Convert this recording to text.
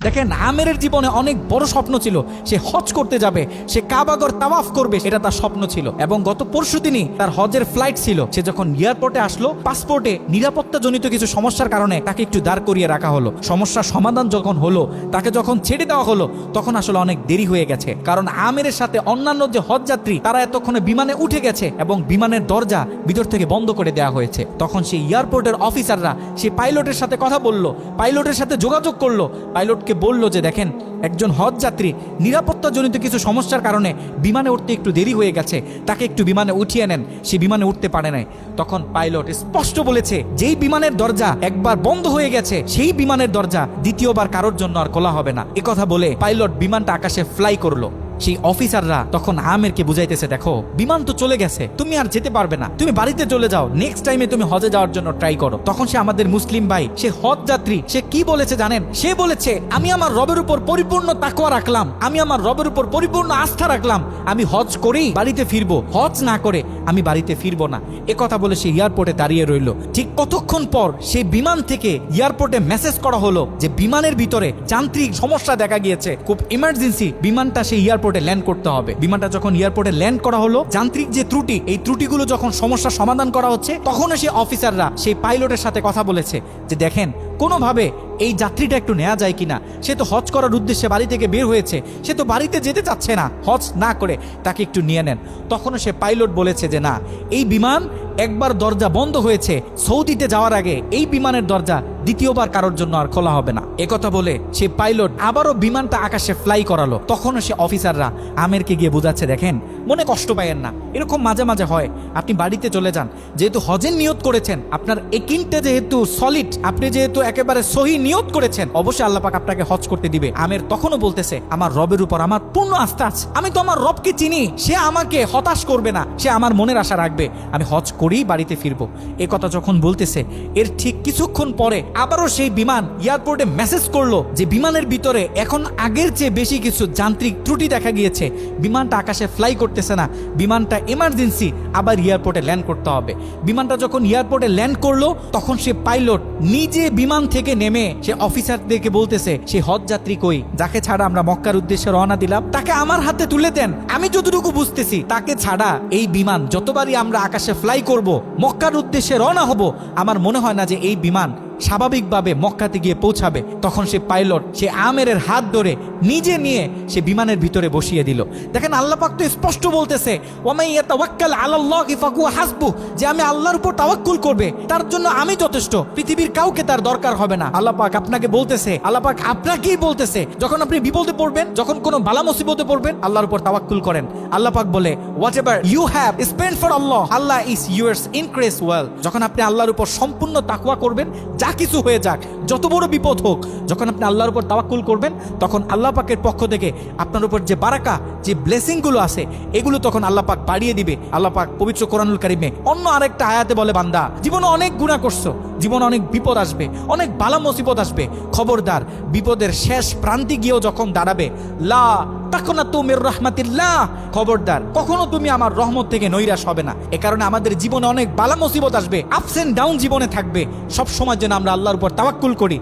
দেখেন, আমেরের জীবনে অনেক বড় স্বপ্ন ছিল। সে হজ করতে যাবে, সে কাবাগর তাওয়াফ করবে, এটা তার স্বপ্ন ছিল। এবং গত পরশুদিনই তার হজের ফ্লাইট ছিল। সে যখন এয়ারপোর্টে আসলো, পাসপোর্টে নিরাপত্তাজনিত কিছু সমস্যার কারণে তাকে একটু দাঁড় করিয়ে রাখা হলো। সমস্যার সমাধান যখন হলো, তাকে যখন ছেড়ে দেওয়া হলো, তখন আসলে অনেক দেরি হয়ে গেছে। কারণ আমেরের সাথে অন্যান্য যে হজ যাত্রী, তারা এতক্ষণে বিমানে উঠে গেছে এবং বিমানের দরজা ভিতর থেকে বন্ধ করে দেওয়া হয়েছে। তখন সেই এয়ারপোর্টের অফিসাররা সেই পাইলটের সাথে কথা বললো, পাইলটের সাথে যোগাযোগ করলো, পাইলটকে বলল যে দেখেন, একজন হজ যাত্রী নিরাপত্তাজনিত কিছু সমস্যার কারণে বিমানে উঠতে একটু দেরি হয়ে গেছে, তাকে একটু বিমানে উঠিয়ে নেন। সে বিমানে উঠতে পারে নাই। তখন পাইলট স্পষ্ট বলেছে, যেই বিমানের দরজা একবার বন্ধ হয়ে গেছে, সেই বিমানের দরজা দ্বিতীয়বার কারোর জন্য আর খোলা হবে না। একথা বলে পাইলট বিমানটা আকাশে ফ্লাই করলো। সেই অফিসাররা তখন আমেরকে বুঝাইতেছে, দেখো বিমান তো চলে গেছে, তুমি আর যেতে পারবে না, তুমি বাড়িতে চলে যাও, নেক্সট টাইমে তুমি হজে যাওয়ার জন্য ট্রাই করো। তখন সে আমাদের মুসলিম ভাই, সে হজ যাত্রী, সে কি বলেছে জানেন? সে বলেছে, আমি আমার রবের উপর পরিপূর্ণ তাকওয়া রাখলাম, আমি আমার রবের উপর পরিপূর্ণ আস্থা রাখলাম, আমি হজ করেই বাড়িতে ফিরবো, হজ না করে আমি বাড়িতে ফিরবো না। কথা বলে সে এয়ারপোর্টে দাঁড়িয়ে রইল। ঠিক কতক্ষণ পর সেই বিমান থেকে এয়ারপোর্টে মেসেজ করা হলো যে বিমানের ভিতরে যান্ত্রিক সমস্যা দেখা গিয়েছে, খুব ইমার্জেন্সি, বিমানটা সেই এয়ারপোর্টে ল্যান্ড করতে হবে। বিমানটা যখন এয়ারপোর্টে ল্যান্ড করা হলো, যান্ত্রিক যে ত্রুটি, এই ত্রুটিগুলো যখন সমস্যা সমাধান করা হচ্ছে, তখন সেই অফিসাররা সেই পাইলটের সাথে কথা বলেছে যে দেখেন, কোনোভাবে এই যাত্রীটা একটু নেওয়া যায় কিনা। সে তো হজ করার উদ্দেশ্যে বাড়ি থেকে বের হয়েছে, সে তো বাড়িতে যেতে চাচ্ছে না, হজ না করে তাকে একটু নিয়ে নেন। তখনও সে পাইলট বলেছে যে না, এই বিমান একবার দরজা বন্ধ হয়েছে, সৌদিতে যাওয়ার আগে এই বিমানের দরজা দ্বিতীয়বার কারোর জন্য আর খোলা হবে না। একথা বলে সে পাইলট আবারও বিমানটা আকাশে ফ্লাই করালো। তখনও সে অফিসাররা আমেরকে গিয়ে বোঝাচ্ছে, দেখেন মনে কষ্ট পাইয়েন না, এরকম মাঝে মাঝে হয়, আপনি বাড়িতে চলে যান। যেহেতু হজের নিয়ত করেছেন, আপনার একিনটা যেহেতু সলিড, আপনি যেহেতু একেবারে সহি নিয়ত করেছেন, অবশ্যই আল্লাহ পাক আপনাকে হজ করতে দিবে। আমের তখনও বলতেছে, আমার রবের উপর আমার পূর্ণ আস্থা আছে, আমি তো আমার রবকে চিনি, সে আমাকে হতাশ করবে না, সে আমার মনের আশা রাখবে, আমি হজ করেই বাড়িতে ফিরবো। এ কথা যখন বলতেছে, এর ঠিক কিছুক্ষণ পরে আবারও সেই বিমান এয়ারপোর্টে মেসেজ করলো যে বিমানের ভিতরে এখন আগের চেয়ে বেশি কিছু যান্ত্রিক ত্রুটি দেখা গিয়েছে, বিমানটা আকাশে ফ্লাই করতেছে না, বিমানটা এমার্জেন্সি, আবার এয়ারপোর্টে ল্যান্ড করতে হবে। বিমানটা যখন এয়ারপোর্টে ল্যান্ড করলো, তখন সে পাইলট নিজে বিমান থেকে নেমে সে অফিসারদেরকে বলতেছে, সেই হজ যাত্রী কই, যাকে ছাড়া আমরা মক্কার উদ্দেশ্যে রওনা দিলাম, তাকে আমার হাতে তুলে দেন। আমি যতটুকু বুঝতেছি, তাকে ছাড়া এই বিমান যতবারই আমরা আকাশে ফ্লাই করব, মক্কার উদ্দেশ্যে রওনা হব, আমার মনে হয় না যে এই বিমান স্বাভাবিকভাবে মক্কাতে গিয়ে পৌঁছাবে। তখন সে পাইলট সে আমেরের হাত ধরে নিজে নিয়ে সে বিমানের ভিতরে বসিয়ে দিল। দেখেন, আল্লাহ পাক তো স্পষ্ট বলতেছে, ওয়ামাই ইয়াতাওয়াক্কাল আলাল্লাহি ফাহুয়া হাসবুহ, যে আমি আল্লাহর উপর তাওয়াক্কুল করবে, তার জন্য আমি যথেষ্ট, পৃথিবীর কাউকে তার দরকার হবে না। আল্লাহ পাক আপনাকে বলতেছে, আল্লাহ পাক আপনাকেই বলতেছে, যখন আপনি বিপদে পড়বেন, যখন কোনো বালা মুসিবতে পড়বেন, আল্লাহর উপর তাওয়াক্কুল করেন। আল্লাহ পাক বলে, whatever you have spent for Allah, Allah is yours increase well. যখন আপনি আল্লাহর উপর সম্পূর্ণ তাকওয়া করবেন, যা কিছু হয়ে যাক, যত বড় বিপদ হোক, যখন আপনি আল্লাহর উপর তাওয়াক্কুল করবেন, তখন আল্লাহ পাকের পক্ষ থেকে আপনার উপর যে বারাকা, যে ব্লেসিং গুলো আছে, এগুলো তখন আল্লাহ পাক বাড়িয়ে দিবে। আল্লাহ পাক পবিত্র কোরআনুল কারিমে অন্য আরেকটা আয়াতে বলে, বান্দা জীবনে অনেক গুনাহ করছো, জীবনে অনেক বিপদ আসবে, অনেক বালা মুসিবত আসবে, খবরদার বিপদের শেষ প্রান্তে গিয়েও যখন দাঁড়াবে, লা তাকনাতু মির রাহমাতিল্লাহ, খবরদার কখনো তুমি আমার রহমত থেকে নৈরাশ হবে না। এ কারণে আমাদের জীবনে অনেক বালা মুসিবত আসবে, আপস এন্ড ডাউন জীবনে থাকবে, সব সময় যেন আমরা আল্লাহর উপর তাওয়াক্কুল করি।